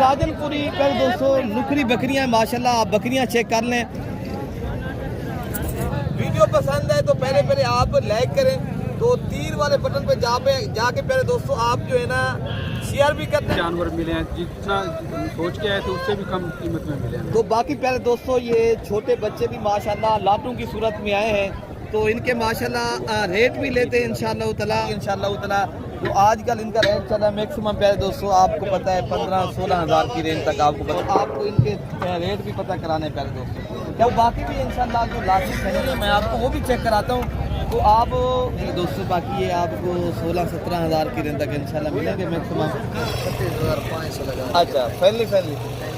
राजनपुरी कल दोस्तों नुकरी बकरियां माशाल्लाह, आप बकरियां चेक कर लें। वीडियो पसंद है तो पहले आप लाइक करें, तो तीर वाले बटन पे जाके पहले दोस्तों आप जो है ना शेयर भी करते हैं। जानवर मिले हैं जितना सोच के आए थे उससे भी कम कीमत में मिले हैं। तो बाकी पहले दोस्तों ये छोटे बच्चे भी माशाल्लाह लाटों की सूरत में आए हैं, तो इनके माशाल्लाह रेट भी लेते हैं इंशाल्लाह ताला। तो आजकल इनका रेट चला मैक्सिमम पहले दोस्तों आपको पता है 15-16 हज़ार की रेंज तक आपको इनके रेट भी पता कराने पहले दोस्तों। क्या बाकी भी इंशाल्लाह जो लास्ट करेंगे मैं आपको वो भी चेक कराता हूँ। तो आप दोस्तों बाकी ये आपको 16-17 हज़ार की रेंज तक इंशाल्लाह मिलेंगे मैक्सिमम। 25,500 लगा। अच्छा फैली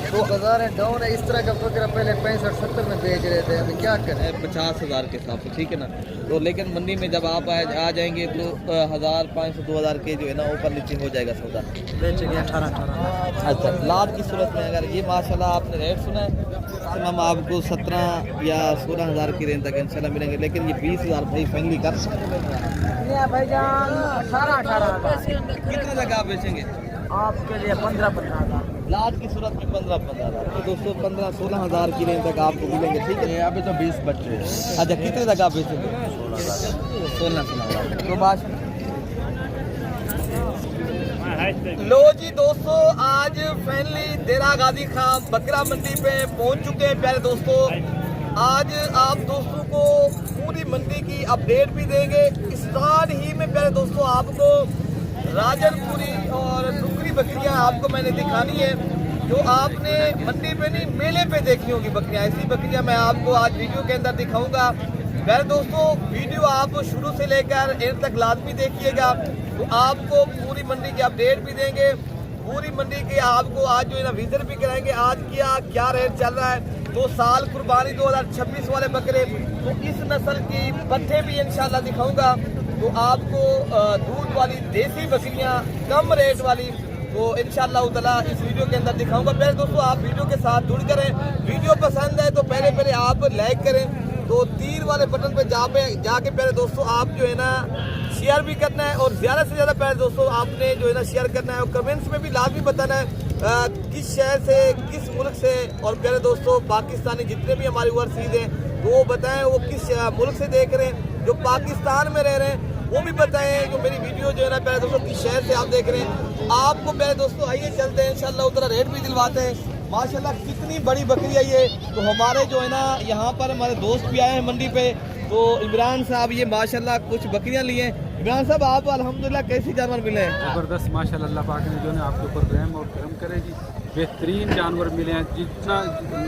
तो बाजार है डाउन है, इस तरह का बकरा पहले 65-70 में बेच रहे थे, अभी क्या करें 50 हज़ार के हिसाब से, ठीक है ना। तो लेकिन मंडी में जब आप आ जाएंगे तो 1,500-2,000 के जो है ना ऊपर नीचे हो जाएगा सौदा, बेचेंगे 18। अच्छा लाट की सूरत में अगर ये माशाल्लाह आपने रेट सुना है हम आपको 17 या 16 हज़ार की रेंज तक इंशाल्लाह मिलेंगे, लेकिन ये 20 हज़ार भाई फाइनली कर भाईजान 18-18 कितने तक आप बेचेंगे? आपके लिए 15-15 हज़ार लाट की सूरत में 15-15 हज़ार, तो दोस्तों 15-16 हज़ार की रेंज तक आपको मिलेंगे, ठीक है। अभी तो 20 बच्चे। अच्छा कितने तक आप बेचेंगे? 16 हज़ार। तो बात लो जी दोस्तों, आज फाइनली देरा गाजी खां बकरा मंडी पे पहुंच चुके हैं प्यारे दोस्तों। आज आप दोस्तों को पूरी मंडी की अपडेट भी देंगे। स्टार्ट ही में प्यारे दोस्तों आपको राजनपुरी और नुकरी बकरियां आपको मैंने दिखानी है, जो आपने मंडी पे नहीं मेले पे देखी होगी बकरियां। ऐसी बकरियां मैं आपको आज वीडियो के अंदर दिखाऊंगा। प्यारे दोस्तों वीडियो आप शुरू से लेकर एंड तक लाजमी देखिएगा, तो आपको पूरी मंडी की अपडेट भी देंगे। पूरी मंडी के आपको आज जो है ना विजिट भी कराएंगे, आज क्या रेट चल रहा है। तो साल कुर्बानी 2026 वाले बकरे, तो इस नस्ल की पट्ठे भी इंशाल्लाह दिखाऊंगा। तो आपको दूध वाली देसी बकरियां कम रेट वाली तो इंशाल्लाह ताला इस वीडियो के अंदर दिखाऊंगा। पहले दोस्तों आप वीडियो के साथ जुड़ करें, वीडियो पसंद है तो पहले आप लाइक करें, तो तीर वाले बटन पे जाके पहले दोस्तों आप जो है ना शेयर भी करना है, और ज़्यादा से ज़्यादा पहले दोस्तों आपने जो है ना शेयर करना है, और कमेंट्स में भी लाजमी बताना है किस शहर से किस मुल्क से। और पहले दोस्तों पाकिस्तानी जितने भी हमारे ओवरसीज हैं वो बताएं वो किस मुल्क से देख रहे हैं। जो पाकिस्तान में रह रहे हैं वो भी बताएं जो मेरी वीडियो जो है ना पहले दोस्तों किस शहर से आप देख रहे हैं। आपको पहले दोस्तों आइए चलते हैं इंशाल्लाह उतना रेट भी दिलवाते हैं। माशाल्लाह कितनी बड़ी बकरी है ये। तो हमारे जो है ना यहाँ पर हमारे दोस्त भी आए हैं मंडी पे, तो इमरान साहब ये माशाल्लाह कुछ बकरियाँ लिए हैं। इमरान साहब आप अल्हम्दुलिल्लाह कैसी जानवर मिले हैं? ज़बरदस्त माशाल्लाह, अल्लाह पाक ने जो है आपके ऊपर रहम और करम करेगी। बेहतरीन जानवर मिले हैं, जितना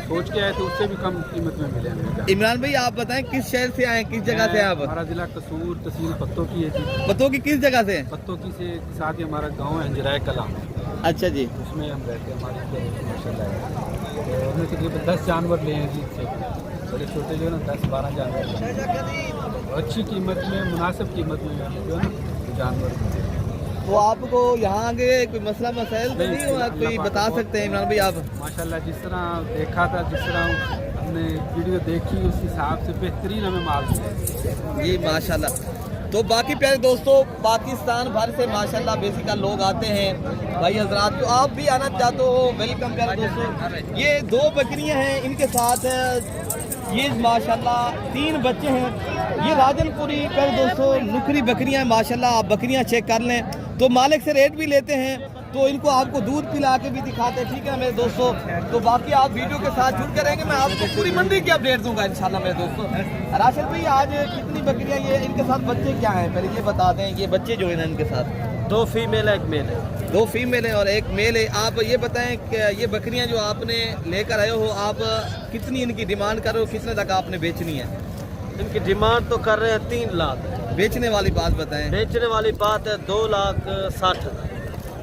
सोच के आए थे उससे भी कम कीमत में मिले हैं। इमरान भाई आप बताएं किस शहर से आए, किस जगह से आप? हमारा जिला कसूर तहसील पत्तों की है जी। पत्तों की किस जगह से? पत्तों की से साथ ही हमारा गाँव है जराय कला, अच्छा जी, उसमें हम रहते हैं। हमारी माशाल्लाह हमने तकरीबन 10 जानवर लिए हैं जी से, बड़े छोटे जो है ना 10-12 जानवर अच्छी कीमत में मुनासिब कीमत में जो है ना जानवर। तो आपको यहाँ आगे कोई मसला मसाइल तो नहीं हुआ, कोई बता सकते हैं इमरान भाई आप? माशाल्लाह जिस तरह देखा था, जिस तरह हमने वीडियो देखी उस हिसाब से बेहतरीन हमें माल मिले जी माशाल्लाह। तो बाकी प्यारे दोस्तों पाकिस्तान भर से माशाल्लाह बेसिकल लोग आते हैं भाई हजरात, जो आप भी आना चाहते हो वेलकम प्यारे दोस्तों। ये 2 बकरियां हैं, इनके साथ ये माशाल्लाह 3 बच्चे हैं। ये राजनपुरी प्यारे दोस्तों नुकरी बकरियां माशाल्लाह, आप बकरियां चेक कर लें। तो मालिक से रेट भी लेते हैं, तो इनको आपको दूध पिला के भी दिखाते हैं, ठीक है मेरे दोस्तों। तो बाकी आप वीडियो के साथ जुड़ कर रहेंगे, मैं आपको पूरी मंडी की अपडेट दूंगा इंशाल्लाह मेरे दोस्तों। राशिद भाई आज कितनी बकरियां, ये इनके साथ बच्चे क्या हैं पहले ये बता दें। ये बच्चे जो है ना इनके साथ 2 फीमेल है 1 मेल है। 2 फीमेल है और 1 मेल है। आप ये बताएं कि ये बकरियां जो आपने लेकर आए हो, आप कितनी इनकी डिमांड कर रहे हो, कितने तक आपने बेचनी है? इनकी डिमांड तो कर रहे हैं 3 लाख। बेचने वाली बात बताएं। बेचने वाली बात है 2,60,000।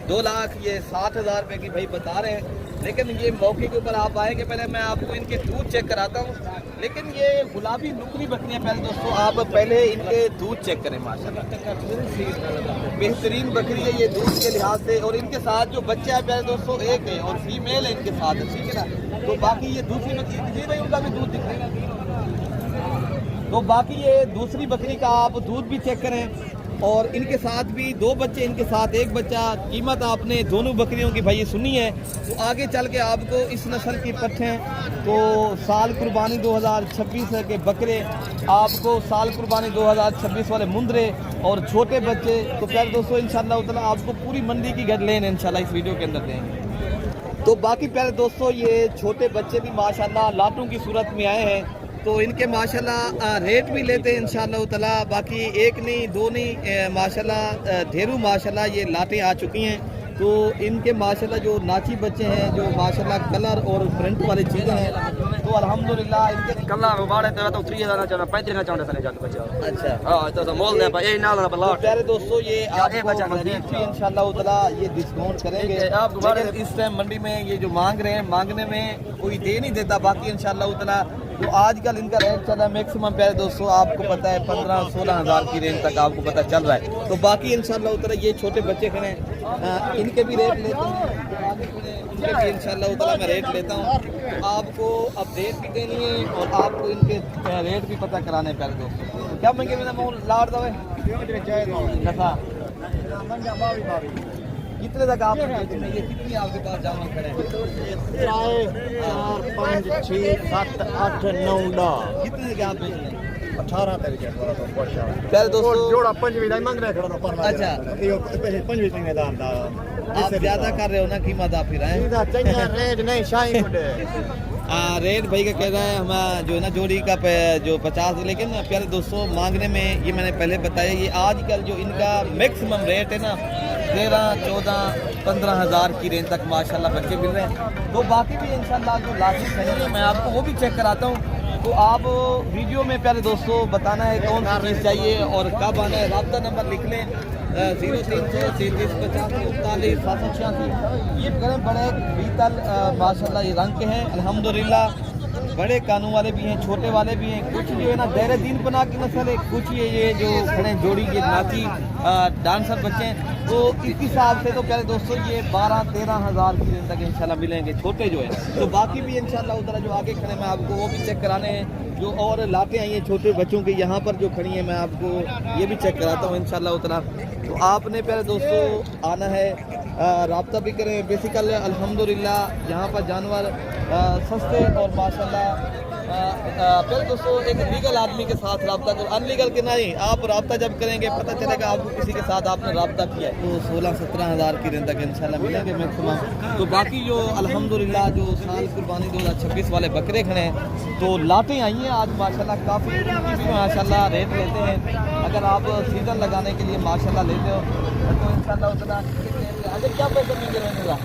2 लाख ये 60,000 रुपये की भाई बता रहे हैं। लेकिन ये मौके के ऊपर आप आएंगे, पहले मैं आपको इनके दूध चेक कराता हूँ। लेकिन ये गुलाबी नुकरी बकरियाँ पहले दोस्तों आप पहले इनके दूध चेक करें, माशाल्लाह बेहतरीन बकरी है ये दूध के लिहाज से। और इनके साथ जो बच्चा है पहले दोस्तों 1 है और फीमेल है इनके साथ, ठीक है ना। तो बाकी ये दूसरी बकरी भाई उनका भी दूध दिखाएगा। तो बाकी ये दूसरी बकरी का आप दूध भी चेक करें। और इनके साथ भी 2 बच्चे, इनके साथ 1 बच्चा। कीमत आपने दोनों बकरियों की भाई सुनी है। तो आगे चल के आपको इस नस्ल की पट्ठें, तो साल कुर्बानी 2026 के बकरे, आपको साल कुर्बानी 2026 वाले मुंदरे और छोटे बच्चे। तो प्यारे दोस्तों इंशाल्लाह ताला आपको पूरी मंडी की गाइडलाइन इंशाल्लाह इस वीडियो के अंदर देंगे। तो बाकी प्यारे दोस्तों ये छोटे बच्चे भी माशाल्लाह लाटों की सूरत में आए हैं। तो इनके माशाल्लाह रेट भी लेते हैं इंशाल्लाह ताला। बाकी 1 नहीं 2 नहीं माशाल्लाह ढेरों माशाल्लाह ये लाटें आ चुकी हैं। तो इनके माशाल्लाह जो नाची बच्चे हैं, जो माशाल्लाह कलर और प्रिंट वाली चीज़ें हैं, तो अल्हम्दुलिल्लाह इनके कलर बाड़े तो 3000 चाहना 35 चाहना सने जाते बच्चा। अच्छा हां तो मोल ने पर ए नाल ना बला। प्यारे दोस्तों ये एक बच्चा आपको मजीद भी इंशाल्लाह ताला ये डिस्काउंट करेंगे। आप दोबारा लेकिन इस टाइम मंडी में ये जो मांग रहे हैं, मांगने में कोई दे नहीं देता। बाकी इंशाल्लाह ताला तो आजकल इनका रेट चल रहा है मैक्सिमम प्यारे दोस्तों आपको पता है 15-16 हज़ार की रेंज तक आपको पता चल रहा है। तो बाकी इंशाल्लाह ताला ये छोटे बच्चे खड़े हैं, इनके भी रेट लेते हैं, इनके भी इंशाल्लाह ताला मैं रेट लेता हूँ। तो आपको अपडेट भी देनी है और आपको इनके रेट भी पता कराने हैं प्यारे दोस्तों। तो क्या महंगे मेरा मूल लाड़ दवे कितने तक आप बेचने, ये कितनी आपके पास जानवर खड़े हैं? 4 5 6 7 8 9 10 कितने तक आप बेचने? 18 तक प्यारे दोस्तों जोड़ा 25 ਦਾ ਮੰਗ ਰਿਹਾ ਖੜਾ ਪਰ अच्छा ਇਹ ਪਹਿਲੇ 25 ਦਾ ਦਾਂਦਾ आप ज्यादा कर रहे हो ना कीमत आप फिर हैं। ਇਹਦਾ ਚੰਗਾ ਰੇਟ ਨਹੀਂ ਸ਼ਾਹੀ ਮੁੰਡੇ रेट भाई का कह रहा है हम जो है ना जोड़ी का जो 50, लेकिन प्यारे दोस्तों मांगने में ये मैंने पहले बताया ये आजकल जो इनका मैक्सिमम रेट है ना 13, 14, 15 हज़ार की रेंज तक माशाल्लाह बच्चे मिल रहे हैं। तो बाकी भी इंशाल्लाह जो लाजिम चाहिए मैं आपको वो भी चेक कराता हूँ। तो आप वीडियो में प्यारे दोस्तों बताना है कौन सी चीज़ चाहिए और कब आना है। राब्ता नंबर लिख लें 0363504786। ये बड़े बीतल माशाल्लाह ये रंग के हैं अल्हम्दुलिल्लाह। बड़े कानून वाले भी हैं, छोटे वाले भी हैं। कुछ जो है ना देर दीन पना की नस्ल है, कुछ ये जो खड़े जोड़ी ये नाची डांसर बच्चे हैं। तो इस हिसाब से तो प्यारे दोस्तों ये 12-13 हज़ार की रेंज तक इंशाल्लाह मिलेंगे छोटे जो है। तो बाकी भी इंशाल्लाह उधर जो आगे खड़े मैं आपको वो भी चेक कराने हैं। जो और लाटें आई हैं छोटे बच्चों के यहाँ पर जो खड़ी हैं मैं आपको ये भी चेक कराता हूँ इंशाल्लाह उतना। तो आपने प्यारे दोस्तों आना है, राब्ता भी करें। बेसिकल अल्हम्दुलिल्लाह यहाँ पर जानवर सस्ते और माशाल्लाह प्यारे दोस्तों एक लीगल आदमी के साथ राब्ता करो, अनलीगल के नहीं। आप राब्ता जब करेंगे पता चलेगा आपको किसी के साथ आपने राब्ता किया है। तो 16-17 हज़ार की रेंज तक इंशाल्लाह मिलेंगे मैक्सिमम। तो बाकी जो अल्हम्दुलिल्लाह जो साल कुर्बानी 2026 वाले बकरे खड़े हैं, तो लाटें आई हैं आज माशाल्लाह काफ़ी, उनकी भी माशाल्लाह रेट लेते हैं। अगर आप सीज़न लगाने के लिए माशाल्लाह लेते हो तो इंशाल्लाह उतना अगर क्या पैसे मिलेंगे रहने का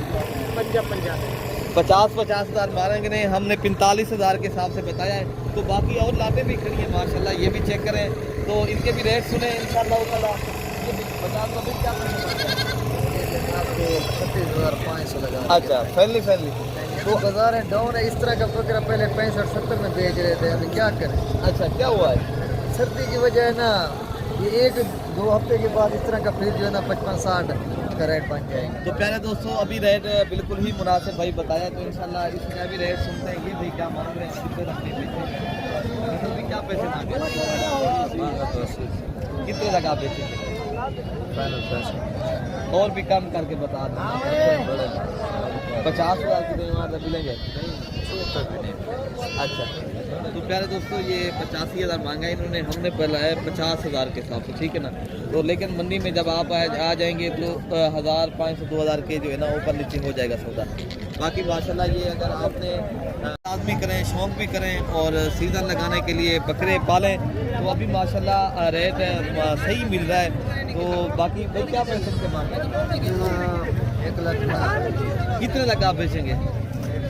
50 हज़ार मारेंगे नहीं, हमने 45 हज़ार के हिसाब से बताया है। तो बाकी और लाटें भी खड़ी हैं माशाल्लाह, ये भी चेक करें। तो इनके भी रेट सुने इंशाल्लाह ताला। 50 का भी क्या 36,500 लगा। अच्छा फैमिली तो बाजार है डाउन है, इस तरह का बकरा पहले 65-70 में बेच रहे थे, अभी क्या करें। अच्छा क्या हुआ है? सर्दी की वजह है ना, ये 1-2 हफ्ते के बाद इस तरह का फिर जो है ना 55-60 का रेट बन जाएगा। तो प्यारे दोस्तों अभी रेट बिल्कुल ही मुनासिब भाई बताया। तो इंशाल्लाह इसका भी रेट सुनते हैं। ये भाई क्या मांग रहे हैं, कितने रखने बेचे, भी क्या पैसे मांगे, कितने तक आप बेचेंगे? और भी कम करके बता दें 50 हज़ार की तो मिलेंगे। अच्छा तो प्यारे दोस्तों ये 85 हज़ार मांगा इन्होंने, हमने पहला है 50 हज़ार के हिसाब से, ठीक है ना। तो लेकिन मंडी में जब आप आ जाएंगे तो 1500-2000 के जो है ना ऊपर नीचे हो जाएगा सौदा। बाकी माशाल्लाह ये अगर आपने आदमी करें, शौक भी करें और सीज़न लगाने के लिए बकरे पालें तो अभी माशाल्लाह रेट सही मिल रहा है। तो बाकी भाई क्या पैसे से मांगे? 1 लाख कितने तक आप बेचेंगे?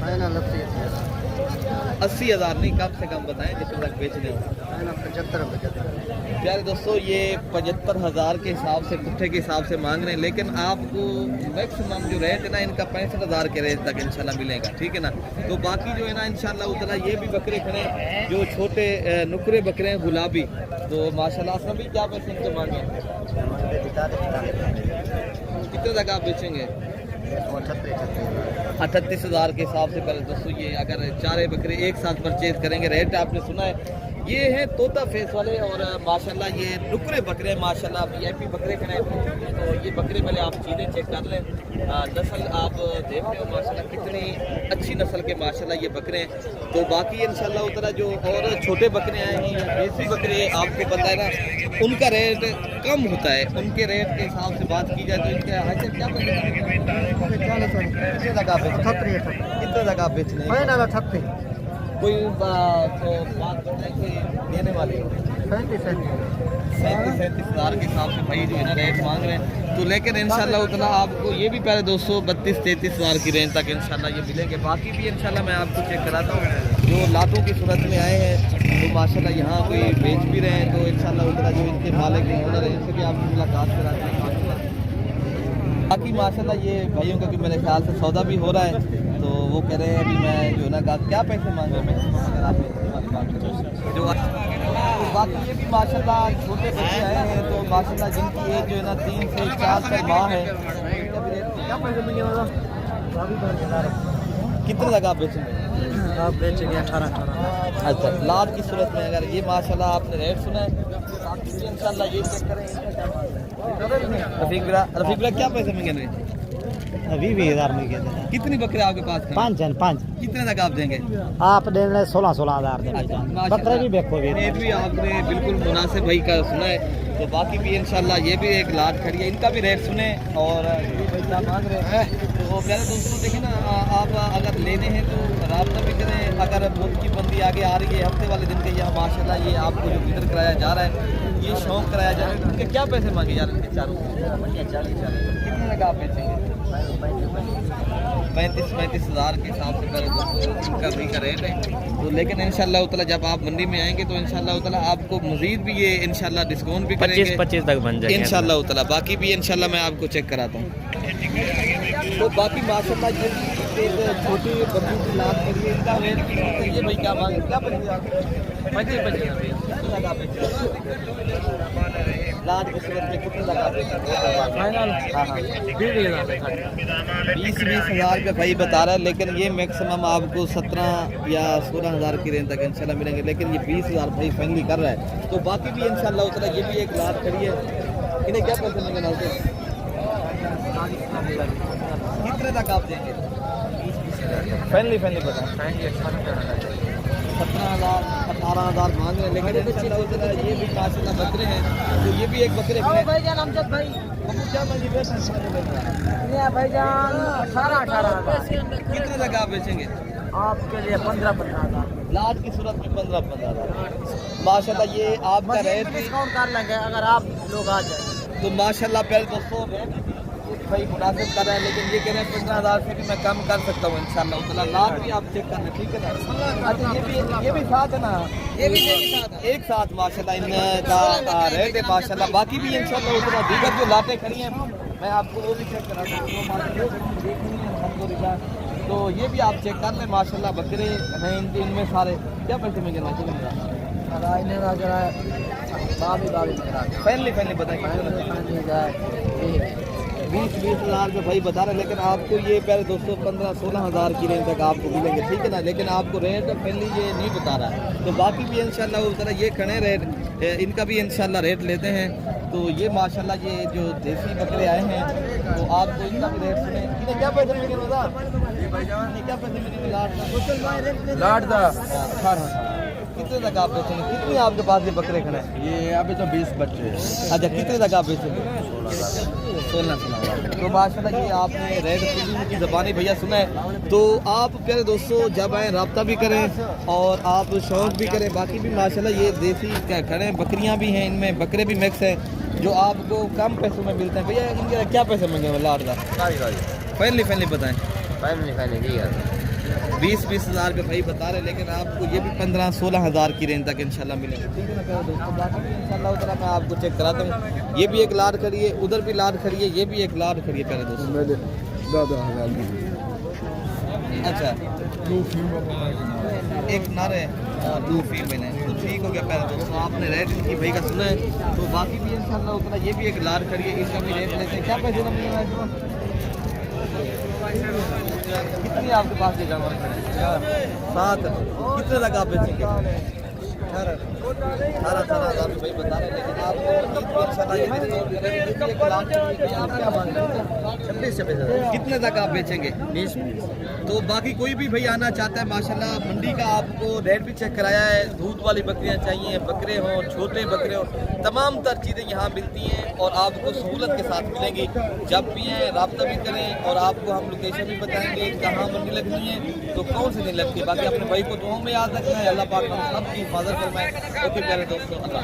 फाइनल 80 हज़ार नहीं, कम से कम बताएं जितने तक बेचने हो। 75 प्यारे दोस्तों ये 75 हज़ार के हिसाब से पुट्ठे के हिसाब से मांग रहे हैं, लेकिन आपको मैक्सिमम जो रेट है ना इनका 65 हज़ार के रेट तक इंशाल्लाह मिलेगा, ठीक है ना। तो बाकी जो है ना इंशाल्लाह उतना ये भी बकरे खड़े जो छोटे नुकरे बकरे हैं गुलाबी, तो माशाल्लाह असलम भी क्या पैसे इनके मांगे? कितने तक आप बेचेंगे? 38 हज़ार के हिसाब से। पहले दोस्तों ये अगर 4 बकरे एक साथ परचेज करेंगे, रेट आपने सुना है ये हैं तोता फेस वाले और माशाल्लाह ये नुकरे बकरे हैं माशाल्लाह VIP बकरे खड़े हैं। तो ये बकरे पहले आप चीज़ें चेक कर लें, नस्ल आप देख रहे हो माशाल्लाह कितनी अच्छी नस्ल के माशाल्लाह ये बकरे हैं। तो बाकी इंशाल्लाह उतना जो और छोटे बकरे आए हैं या देसी बकरे आपको पता है ना उनका रेट कम होता है, उनके रेट के हिसाब से बात की जाए तो इनके हाइट क्या कितने लगा कितने लगा बेचने कोई तो बात बताए कि देने वाले 37,000 के हिसाब से भाई जो है ना रेट मांग रहे हैं। तो लेकिन इंशाल्लाह उतना आपको ये भी पहले 232-33,000 की रेंज तक इंशाल्लाह ये मिलेंगे। बाकी भी इंशाल्लाह मैं आपको चेक कराता हूँ जो लातों की सूरत में आए हैं तो माशाल्लाह यहाँ कोई बेच भी रहे हैं। तो इंशाल्लाह उतना जो इनके मालिक ओनर है इनसे भी आपकी मुलाकात कराते हैं माशाल्लाह। बाकी माशाल्लाह ये भाइयों का कि मेरे ख्याल से सौदा भी हो रहा है। तो वो कह रहे हैं अभी मैं जो ना क्या पैसे मांग रहे हैं अगर आप जो तो बाकी ये भी माशाल्लाह छोटे बच्चे आए हैं तो माशाल्लाह जिनकी एज जो है ना 3 से 4 साल माह है। क्या पैसे मिलेंगे मतलब कितने लगा आप बेचेंगे? आप बेचेंगे 18। अच्छा लाट की सूरत में अगर ये माशाल्लाह आपने रेट सुना है बाकी भी इंशाल्लाह ये चेक करें। रफीक बिरा क्या पैसे मांगे? अभी 20,000 में कहते हैं। कितनी बकरे आपके पास हैं? 5 कितने तक आप देंगे? आप देंगे 16,000 बकरे भी देखो रेट भी आपने बिल्कुल मुनासिब भाई का सुना है। तो बाकी भी इंशाल्लाह ये भी एक लाट खड़ी है, इनका भी रेट सुने और ये भाई क्या मांग रहे हैं। तो प्यारे दोस्तों देखिए ना आप अगर लेने हैं तो राब्ता भी करें। अगर बहुत की बंदी आगे आ रही है हफ्ते वाले दिन के यहाँ माशाल्लाह ये आपको जो विजिट कराया जा रहा है ये शौक कराया जा रहा है। इनके क्या पैसे मांगे यार इनके चारों? 40 लगा आप बेचेंगे? 35,000 के हिसाब से पहले इनका भी का रेट है। तो लेकिन इंशाल्लाह उतला जब आप मंडी में आएंगे तो इंशाल्लाह उतला आपको मजीद भी ये इंशाल्लाह डिस्काउंट भी करेंगे 25 तक बन जाएगा इंशाल्लाह उतला। बाकी भी इंशाल्लाह मैं आपको चेक कराता हूँ। तो बाकी माशाल्लाह ये एक छोटी बकरी की लात करिए इनका रेट ये भाई क्या मांगे क्या लाट की सूरत में कितने लगा फाइनल? हाँ 20,000 रुपये भाई बता रहा है लेकिन ये मैक्सिमम आपको 17 या 16,000 की रेंज तक इंशाल्लाह मिलेंगे। लेकिन ये 20,000 भाई फाइनली कर रहा है। तो बाकी भी इंशाल्लाह उतना ये भी एक लाट खड़ी है। इन्हें क्या पैसे मिलेंगे ना कितने तक आप देंगे? फाइनली बताएं। 17,000 18,000 मांग रहे हैं लेकिन ये भी माशाल्लाह बकरे हैं। तो ये भी एक बकरे भाईजान अमजद भाई क्या भाईजान 18,000 कितने तक आप बेचेंगे? आपके लिए 15,000 लाट की सूरत में 15,000 माशाल्लाह ये आपका रेट डिस्काउंट कर लेंगे अगर आप लोग आ जाए। तो माशाल्लाह पहले दोस्तों रेट भाई मुनासिब कर रहा है लेकिन ये कह रहे हैं 15,000 से भी मैं कम कर सकता हूँ इंशाल्लाह उतना। लाट भी आप चेक करना ठीक है ना? अच्छा ये भी साथ है ना? ये भी एक साथ माशाल्लाह इनका रेट है माशाल्लाह। बाकी भी इंशाल्लाह उतना दीगर जो लाटें खड़ी हैं मैं आपको वो भी चेक करा सकता हूँ। तो ये भी आप चेक कर लें माशाल्लाह बकरे हैं इनमें सारे क्या पैसे में गिरना चाहिए? पहले बताइए 20,000 रुपये भाई बता रहे हैं लेकिन आपको ये पहले दोस्तों 15-16,000 की रेंज तक आपको मिलेंगे ठीक है ना? लेकिन आपको रेट पहले ये नहीं बता रहा है। तो बाकी भी इंशाल्लाह उस तरह ये खड़े रेट इनका भी इंशाल्लाह रेट लेते हैं। तो ये माशाल्लाह ये जो देसी बकरे आए हैं तो आपको इनका भी रेट सुने। इन्हें क्या पैसे मिलेंगे रोज़ा? क्या पैसे मिलेंगे लाट का? 18,000 कितने तक आप बेचेंगे? कितने आपके पास ये बकरे खड़े हैं? ये अभी तो 20 बच्चे हैं। अच्छा कितने तक आप बेचेंगे? 16,000। तो माशाल्लाह ये आपने रेट की ज़बानी भैया सुना है। तो आप प्यारे दोस्तों जब आए रब्ता भी करें और आप शौक भी करें। बाकी भी माशाल्लाह ये देसी खड़े बकरियां भी हैं इनमें बकरे भी मिक्स हैं जो आपको कम पैसों में मिलते हैं। भैया इनके क्या पैसे मांगे लाट का? फाइनली बताएँ। 20,000 रुपये भाई बता रहे लेकिन आपको ये भी 15-16,000 की रेंज तक इंशाल्लाह मिलेंगे ठीक है ना? दोस्तों बाकी भी इंशाल्लाह उतना मैं आपको चेक कराता हूँ। ये भी एक लाट खड़ी है उधर भी लाट खड़ी है ये भी एक लाट खड़ी है पहले दोस्तों। अच्छा एक नर है 2 फीमेल है तो ठीक हो गया पहले दोस्तों आपने रेट इनकी भाई का सुना है। तो बाकी भी इंशाल्लाह उतना ये भी एक लाट खड़ी है इसका भी रेट लेते हैं। क्या पैसे मिलेंगे? कितनी आपके पास ये जानवर खड़े हैं? 7 कितने तक आप बेचेंगे? 18,000 रुपये बता रहे हैं, लेकिन आपको इंशाल्लाह ये डिस्काउंट करेंगे। 1 लाख की आप क्या मांग रहे हैं? 26,000 कितने तक आप बेचेंगे? 20 तो बाकी कोई भी भाई आना चाहता है, माशाल्लाह मंडी का आपको रेट भी चेक कराया है। दूध वाली बकरियां चाहिए, बकरे हों, छोटे बकरे हों, तमाम तर चीज़ें यहाँ मिलती हैं और आपको सहूलत के साथ मिलेंगी। जब भी हैं रब्ता भी करें और आपको हम लोकेशन भी बताएंगे कहाँ मंडी लगनी है तो कौन से दिन लगती है। बाकी अपने भाई को दुआओं में याद रखना है। अल्लाह पाक हम सब की हिफाजत फरमाए। ओके प्यारे दोस्तों, अल्लाह।